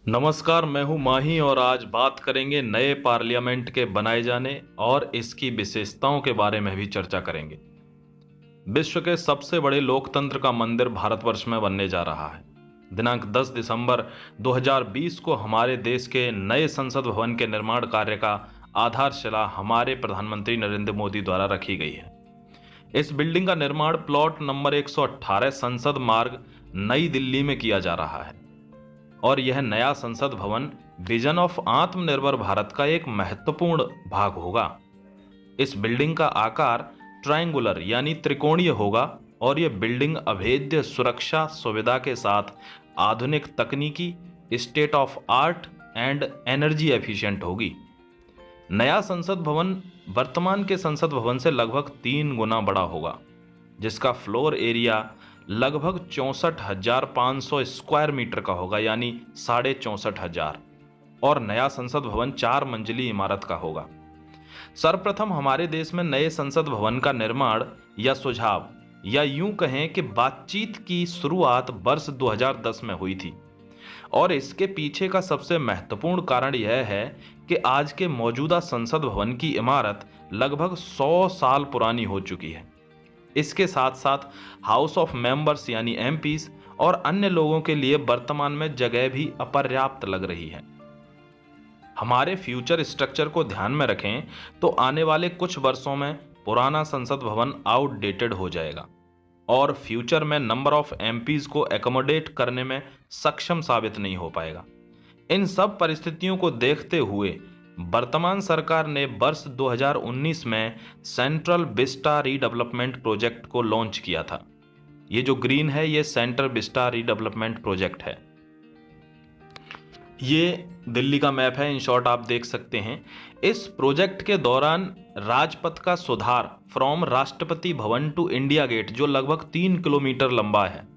नमस्कार, मैं हूं माही और आज बात करेंगे नए पार्लियामेंट के बनाए जाने और इसकी विशेषताओं के बारे में भी चर्चा करेंगे। विश्व के सबसे बड़े लोकतंत्र का मंदिर भारतवर्ष में बनने जा रहा है। दिनांक 10 दिसंबर 2020 को हमारे देश के नए संसद भवन के निर्माण कार्य का आधारशिला हमारे प्रधानमंत्री नरेंद्र मोदी द्वारा रखी गई है। इस बिल्डिंग का निर्माण प्लॉट नंबर 118 संसद मार्ग नई दिल्ली में किया जा रहा है और यह नया संसद भवन विजन ऑफ आत्मनिर्भर भारत का एक महत्वपूर्ण भाग होगा। इस बिल्डिंग का आकार ट्रायंगुलर यानी त्रिकोणीय होगा और यह बिल्डिंग अभेद्य सुरक्षा सुविधा के साथ आधुनिक तकनीकी, state of art and energy efficient होगी। नया संसद भवन वर्तमान के संसद भवन से लगभग 3 गुना बड़ा होगा, जिसका फ्लोर एरिया लगभग 64,500 स्क्वायर मीटर का होगा, यानी 64,500। और नया संसद भवन 4 मंजिली इमारत का होगा। सर्वप्रथम हमारे देश में नए संसद भवन का निर्माण या सुझाव या यूं कहें कि बातचीत की शुरुआत वर्ष 2010 में हुई थी और इसके पीछे का सबसे महत्वपूर्ण कारण यह है कि आज के मौजूदा संसद भवन की इमारत लगभग 100 साल पुरानी हो चुकी है। इसके साथ साथ हाउस ऑफ मेंबर्स यानी एमपीज और अन्य लोगों के लिए वर्तमान में जगह भी अपर्याप्त लग रही है। हमारे फ्यूचर स्ट्रक्चर को ध्यान में रखें तो आने वाले कुछ वर्षों में पुराना संसद भवन आउटडेटेड हो जाएगा और फ्यूचर में नंबर ऑफ एमपीज को एकोमोडेट करने में सक्षम साबित नहीं हो पाएगा। इन सब परिस्थितियों को देखते हुए वर्तमान सरकार ने वर्ष 2019 में सेंट्रल विस्टा रीडेवलपमेंट प्रोजेक्ट को लॉन्च किया था। ये जो ग्रीन है ये सेंट्रल विस्टा रीडेवलपमेंट प्रोजेक्ट है। ये दिल्ली का मैप है, इन शॉर्ट आप देख सकते हैं। इस प्रोजेक्ट के दौरान राजपथ का सुधार from Rashtrapati Bhavan to India gate जो लगभग 3 किलोमीटर लंबा है।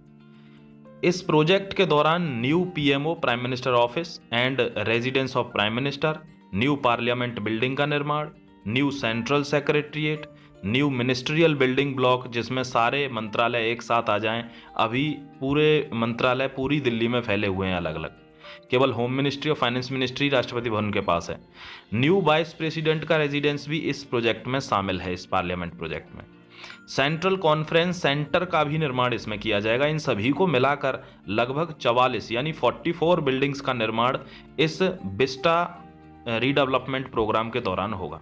इस प्रोजेक्ट के दौरान new PMO prime minister office and residence of prime minister, new parliament building का निर्माण, new central secretariat, new ministerial building block जिसमें सारे मंत्रालय एक साथ आ जाएं। अभी पूरे मंत्रालय पूरी दिल्ली में फैले हुए हैं अलग अलग, केवल होम मिनिस्ट्री और फाइनेंस मिनिस्ट्री राष्ट्रपति भवन के पास है। न्यू वाइस प्रेसिडेंट का रेजिडेंस भी इस प्रोजेक्ट में शामिल है। इस पार्लियामेंट प्रोजेक्ट में सेंट्रल कॉन्फ्रेंस सेंटर का भी निर्माण इसमें किया जाएगा। इन सभी को मिलाकर लगभग 44 यानी 44 बिल्डिंग्स का निर्माण इस विस्टा रीडेवलपमेंट प्रोग्राम के दौरान होगा।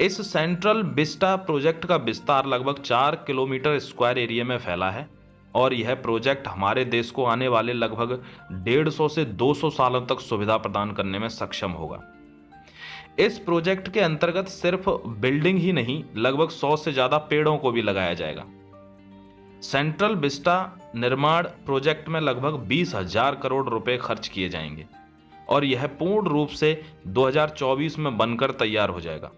इस सेंट्रल विस्टा प्रोजेक्ट का विस्तार लगभग 4 किलोमीटर स्क्वायर एरिया में फैला है और यह प्रोजेक्ट हमारे देश को आने वाले लगभग 150 से 200 सालों तक सुविधा प्रदान करने में सक्षम होगा। इस प्रोजेक्ट के अंतर्गत सिर्फ बिल्डिंग ही नहीं, लगभग 100 से ज्यादा पेड़ों को भी लगाया जाएगा। सेंट्रल विस्टा निर्माण प्रोजेक्ट में लगभग 20,000 करोड़ रुपए खर्च किए जाएंगे और यह पूर्ण रूप से 2024 में बनकर तैयार हो जाएगा।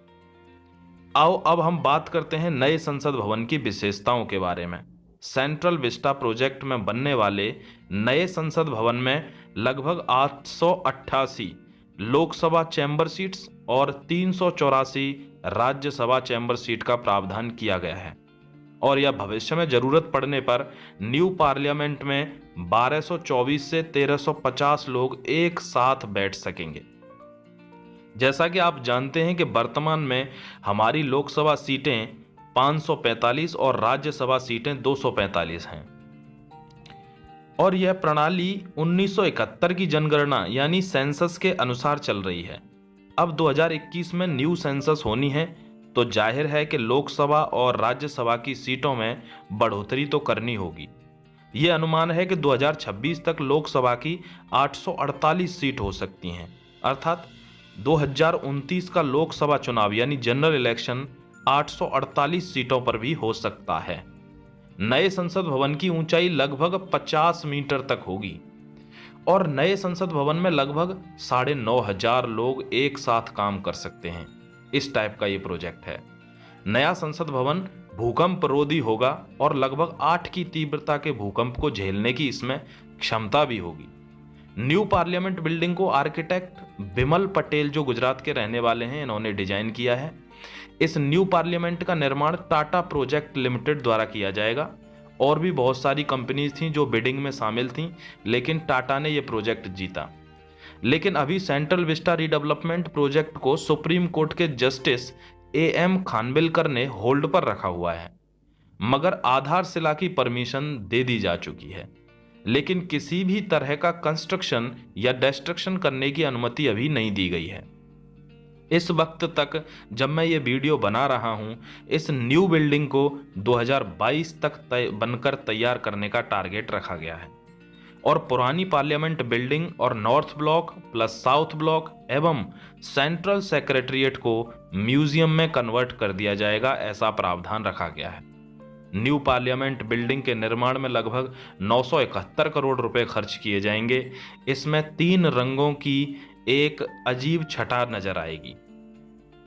आओ अब हम बात करते हैं नए संसद भवन की विशेषताओं के बारे में। सेंट्रल विस्टा प्रोजेक्ट में बनने वाले नए संसद भवन में लगभग 888 लोकसभा चैम्बर सीट्स और 384 राज्यसभा चैम्बर सीट का प्रावधान किया गया है और यह भविष्य में जरूरत पड़ने पर न्यू पार्लियामेंट में 1224 से 1350 लोग एक साथ बैठ सकेंगे। जैसा कि आप जानते हैं कि वर्तमान में हमारी लोकसभा सीटें 545 और राज्यसभा सीटें 245 हैं और यह प्रणाली 1971 की जनगणना यानी सेंसस के अनुसार चल रही है। अब 2021 में न्यू सेंसस होनी है तो जाहिर है कि लोकसभा और राज्यसभा की सीटों में बढ़ोतरी तो करनी होगी। यह अनुमान है कि 2026 तक लोकसभा की 848 सीट हो सकती हैं, अर्थात 2029 का लोकसभा चुनाव यानी जनरल इलेक्शन 848 सीटों पर भी हो सकता है। नए संसद भवन की ऊंचाई लगभग 50 मीटर तक होगी और नए संसद भवन में लगभग 9,500 लोग एक साथ काम कर सकते हैं। इस टाइप का ये प्रोजेक्ट है। नया संसद भवन भूकंप रोधी होगा और लगभग 8 की तीव्रता के भूकंप को झेलने की इसमें क्षमता भी होगी। न्यू पार्लियामेंट बिल्डिंग को आर्किटेक्ट बिमल पटेल जो गुजरात के रहने वाले हैं, इन्होंने डिजाइन किया है। इस न्यू पार्लियामेंट का निर्माण टाटा प्रोजेक्ट लिमिटेड द्वारा किया जाएगा और भी बहुत सारी कंपनीज थीं जो बिडिंग में शामिल थीं, लेकिन टाटा ने यह प्रोजेक्ट जीता। लेकिन अभी सेंट्रल विस्टा रीडेवलपमेंट प्रोजेक्ट को सुप्रीम कोर्ट के जस्टिस AM खानविलकर ने होल्ड पर रखा हुआ है, मगर आधारशिला की परमिशन दे दी जा चुकी है, लेकिन किसी भी तरह का कंस्ट्रक्शन या डिस्ट्रक्शन करने की अनुमति अभी नहीं दी गई है। इस वक्त तक जब मैं ये वीडियो बना रहा हूं, इस न्यू बिल्डिंग को 2022 तक बनकर तैयार करने का टारगेट रखा गया है और पुरानी पार्लियामेंट बिल्डिंग और north block plus south block एवं सेंट्रल सेक्रेटरीट को म्यूजियम में कन्वर्ट कर दिया जाएगा, ऐसा प्रावधान रखा गया है। न्यू पार्लियामेंट बिल्डिंग के निर्माण में लगभग 971 करोड़ रुपए खर्च किए जाएंगे। इसमें 3 रंगों की एक अजीब छटा नजर आएगी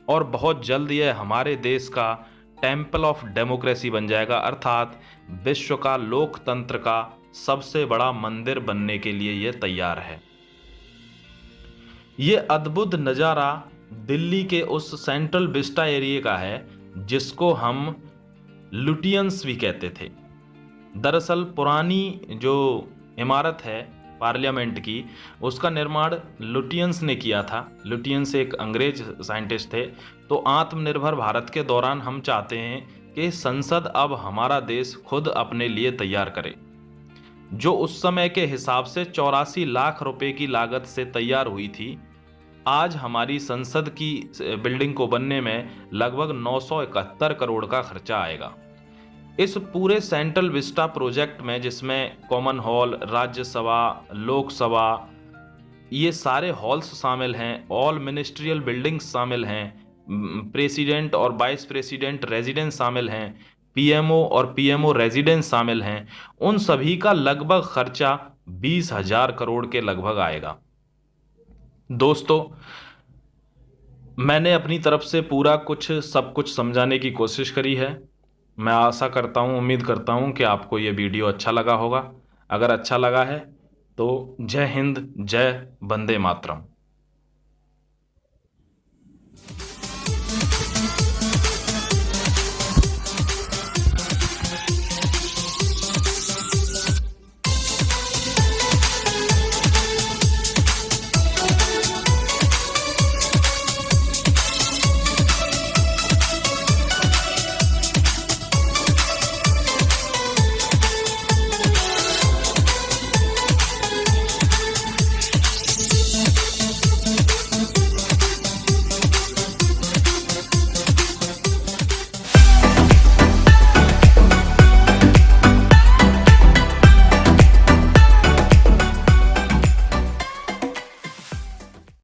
और बहुत जल्द यह हमारे देश का टेम्पल ऑफ डेमोक्रेसी बन जाएगा, अर्थात विश्व का लोकतंत्र का सबसे बड़ा मंदिर बनने के लिए यह तैयार है। यह अद्भुत नज़ारा दिल्ली के उस सेंट्रल विस्टा एरिया का है जिसको हम लुटियंस भी कहते थे। दरअसल पुरानी जो इमारत है पार्लियामेंट की, उसका निर्माण लुटियंस ने किया था। लुटियंस एक अंग्रेज साइंटिस्ट थे। तो आत्मनिर्भर भारत के दौरान हम चाहते हैं कि संसद अब हमारा देश खुद अपने लिए तैयार करे, जो उस समय के हिसाब से 84 लाख रुपए की लागत से तैयार हुई थी। आज हमारी संसद की बिल्डिंग को बनने में लगभग 971 करोड़ का खर्चा आएगा। इस पूरे सेंट्रल विस्टा प्रोजेक्ट में, जिसमें कॉमन हॉल, राज्यसभा, लोकसभा, ये सारे हॉल्स शामिल हैं, ऑल मिनिस्ट्रियल बिल्डिंग्स शामिल हैं, प्रेसिडेंट और वाइस प्रेसिडेंट रेजिडेंस शामिल हैं, PMO और PMO रेजिडेंस शामिल हैं, उन सभी का लगभग खर्चा 20,000 करोड़ के लगभग आएगा। दोस्तों, मैंने अपनी तरफ से पूरा सब कुछ समझाने की कोशिश करी है। मैं आशा करता हूँ, उम्मीद करता हूँ कि आपको ये वीडियो अच्छा लगा होगा। अगर अच्छा लगा है तो जय हिंद, जय वंदे मातरम।